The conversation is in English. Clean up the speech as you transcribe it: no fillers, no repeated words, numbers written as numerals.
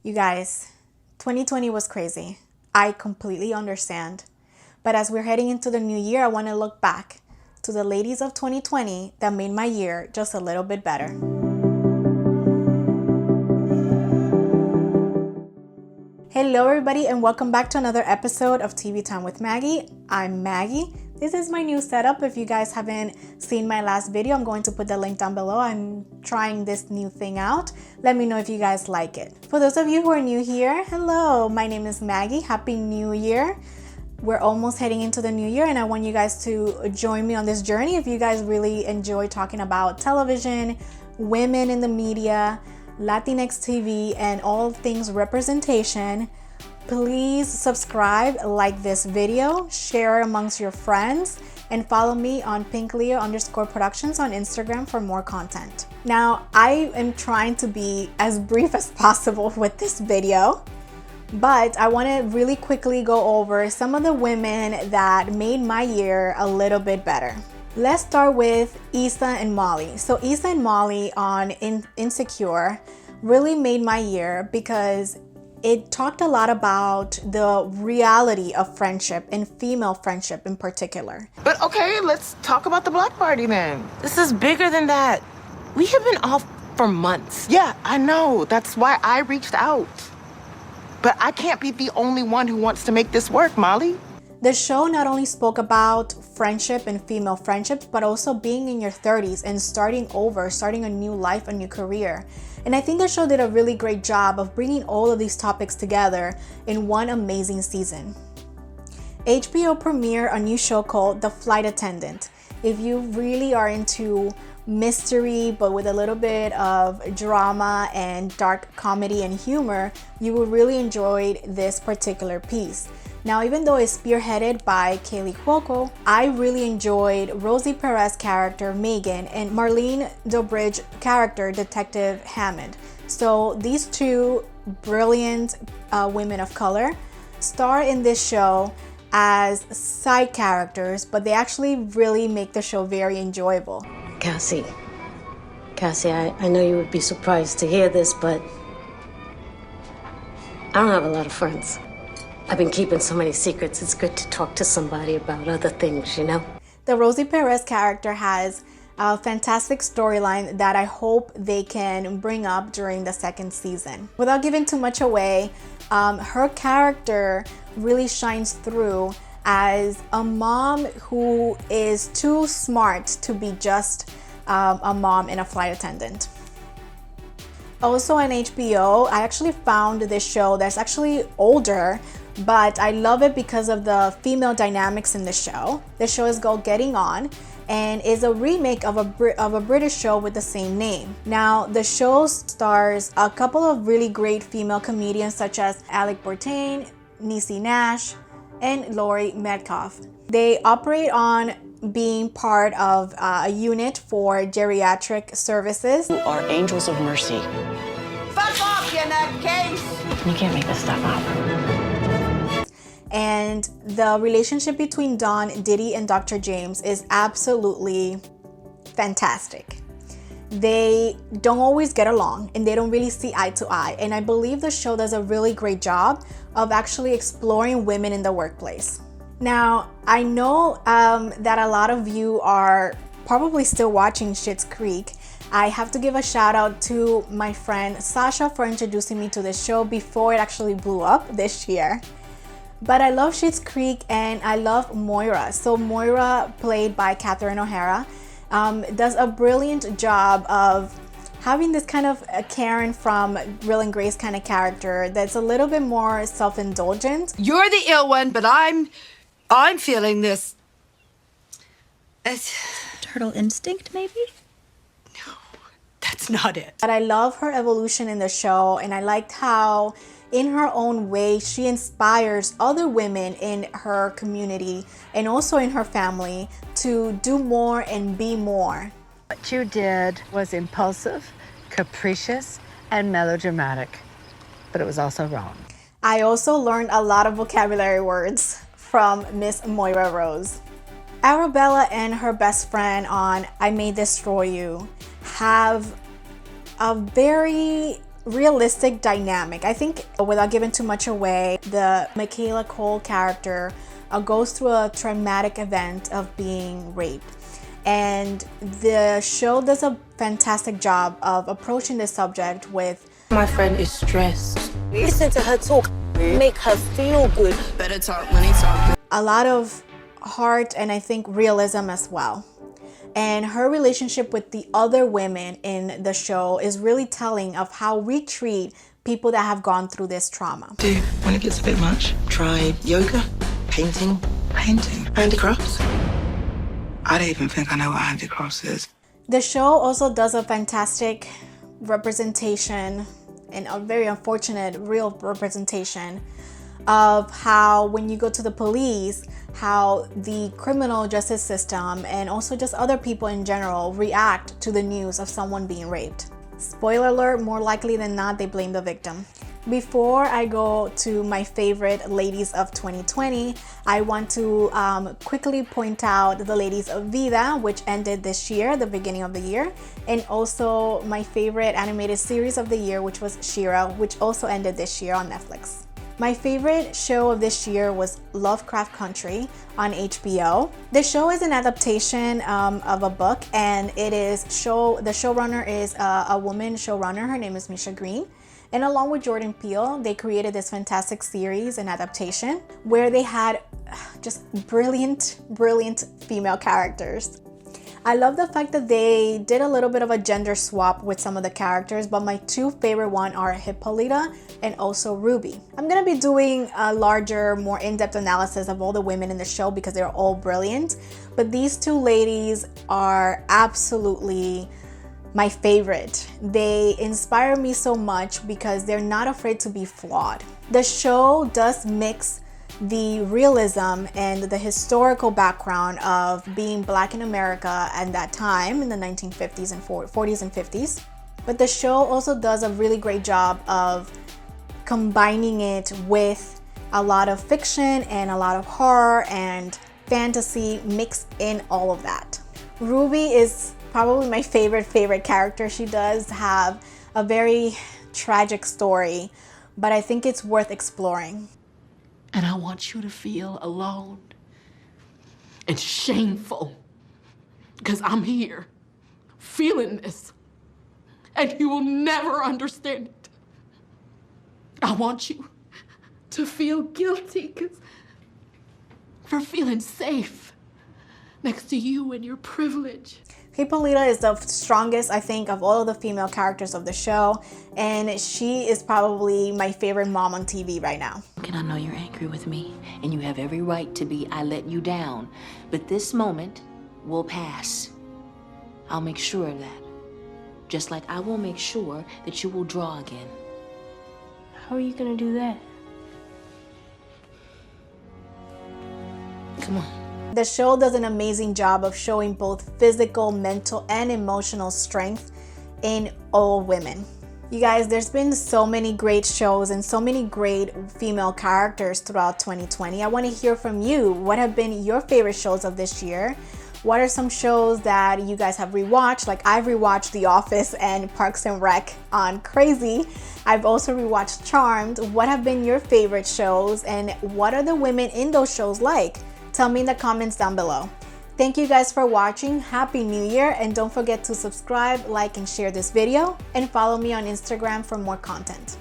You guys, 2020 was crazy. I completely understand. But as we're heading into the new year, I want to look back to the ladies of 2020 that made my year just a little bit better. Hello everybody and welcome back to another episode of TV Time with Maggie. I'm Maggie. This is my new setup. If you guys haven't seen my last video, I'm going to put the link down below. I'm trying this new thing out. Let me know if you guys like it. For those of you who are new here, hello, my name is Maggie. Happy New Year. We're almost heading into the new year and I want you guys to join me on this journey. If you guys really enjoy talking about television, women in the media, Latinx TV, and all things representation, please subscribe, like this video, share it amongst your friends, and follow me on PinkLeo_productions on Instagram for more content. Now, I am trying to be as brief as possible with this video, but I want to really quickly go over some of the women that made my year a little bit better. Let's start with Issa and Molly. So Issa and Molly on Insecure really made my year because it talked a lot about the reality of friendship and female friendship in particular. But okay, let's talk about the block party then. This is bigger than that. We have been off for months. Yeah, I know. That's why I reached out. But I can't be the only one who wants to make this work, Molly. The show not only spoke about friendship and female friendships, but also being in your 30s and starting over, starting a new life, a new career. And I think the show did a really great job of bringing all of these topics together in one amazing season. HBO premiered a new show called The Flight Attendant. If you really are into mystery, but with a little bit of drama and dark comedy and humor, you will really enjoy this particular piece. Now, even though it's spearheaded by Kaylee Cuoco, I really enjoyed Rosie Perez's character, Megan, and Marlene Dobridge's character, Detective Hammond. So these two brilliant women of color star in this show as side characters, but they actually really make the show very enjoyable. Cassie, I know you would be surprised to hear this, but I don't have a lot of friends. I've been keeping so many secrets. It's good to talk to somebody about other things, you know? The Rosie Perez character has a fantastic storyline that I hope they can bring up during the second season. Without giving too much away, her character really shines through as a mom who is too smart to be just a mom and a flight attendant. Also on HBO, I actually found this show that's actually older, but I love it because of the female dynamics in the show. The show is called Getting On and is a remake of a British show with the same name. Now, the show stars a couple of really great female comedians such as Alec Bourdain, Niecy Nash, and Laurie Metcalf. They operate on being part of a unit for geriatric services. Who are angels of mercy. Fuck off, you nutcase! You can't make this stuff up. And the relationship between Dawn, Didi, and Dr. James is absolutely fantastic. They don't always get along and they don't really see eye to eye. And I believe the show does a really great job of actually exploring women in the workplace. Now, I know that a lot of you are probably still watching Schitt's Creek. I have to give a shout out to my friend Sasha for introducing me to this show before it actually blew up this year. But I love Schitt's Creek and I love Moira. So Moira, played by Catherine O'Hara, does a brilliant job of having this kind of a Karen from Will and Grace kind of character that's a little bit more self-indulgent. You're the ill one, but I'm feeling this. Turtle instinct, maybe? No, that's not it. But I love her evolution in the show, and I liked how in her own way she inspires other women in her community and also in her family to do more and be more. What you did was impulsive, capricious, and melodramatic, but it was also wrong. I also learned a lot of vocabulary words from Miss Moira Rose. Arabella and her best friend on I May Destroy You have a very realistic dynamic. I think, without giving too much away, the Michaela Cole character goes through a traumatic event of being raped. And the show does a fantastic job of approaching the subject with, my friend is stressed. Listen to her talk, make her feel good. Better talk when he talk. a lot of heart and I think realism as well. And her relationship with the other women in the show is really telling of how we treat people that have gone through this trauma. Do when it gets a bit much, try yoga, painting, handicrafts. I don't even think I know what handicrafts is. The show also does a fantastic representation and a very unfortunate real representation of how when you go to the police, how the criminal justice system and also just other people in general react to the news of someone being raped. Spoiler alert, more likely than not, they blame the victim. Before I go to my favorite ladies of 2020, I want to quickly point out the ladies of Vida, which ended this year, the beginning of the year, and also my favorite animated series of the year, which was She-Ra, which also ended this year on Netflix. My favorite show of this year was Lovecraft Country on HBO. The show is an adaptation of a book, and it is the showrunner is a woman showrunner. Her name is Misha Green. And along with Jordan Peele, they created this fantastic series and adaptation where they had just brilliant female characters. I love the fact that they did a little bit of a gender swap with some of the characters, but my two favorite ones are Hippolyta and also Ruby. I'm gonna be doing a larger, more in-depth analysis of all the women in the show because they're all brilliant, but these two ladies are absolutely my favorite. They inspire me so much because they're not afraid to be flawed. The show does mix the realism and the historical background of being Black in America at that time in the 1950s and 40s and 50s. But the show also does a really great job of combining it with a lot of fiction and a lot of horror and fantasy mixed in all of that. Ruby is probably my favorite character. She does have a very tragic story, but I think it's worth exploring. And I want you to feel alone and shameful because I'm here feeling this and you will never understand it. I want you to feel guilty for feeling safe next to you and your privilege. Hippolyta is the strongest, I think, of all of the female characters of the show, and she is probably my favorite mom on TV right now. And I know you're angry with me, and you have every right to be. I let you down, but this moment will pass. I'll make sure of that. Just like I will make sure that you will draw again. How are you gonna do that? Come on. The show does an amazing job of showing both physical, mental, and emotional strength in all women. You guys, there's been so many great shows and so many great female characters throughout 2020. I want to hear from you. What have been your favorite shows of this year? What are some shows that you guys have rewatched? Like I've rewatched The Office and Parks and Rec on Crazy. I've also rewatched Charmed. What have been your favorite shows and what are the women in those shows like? Tell me in the comments down below. Thank you guys for watching. Happy New Year, and don't forget to subscribe, like, and share this video, and follow me on Instagram for more content.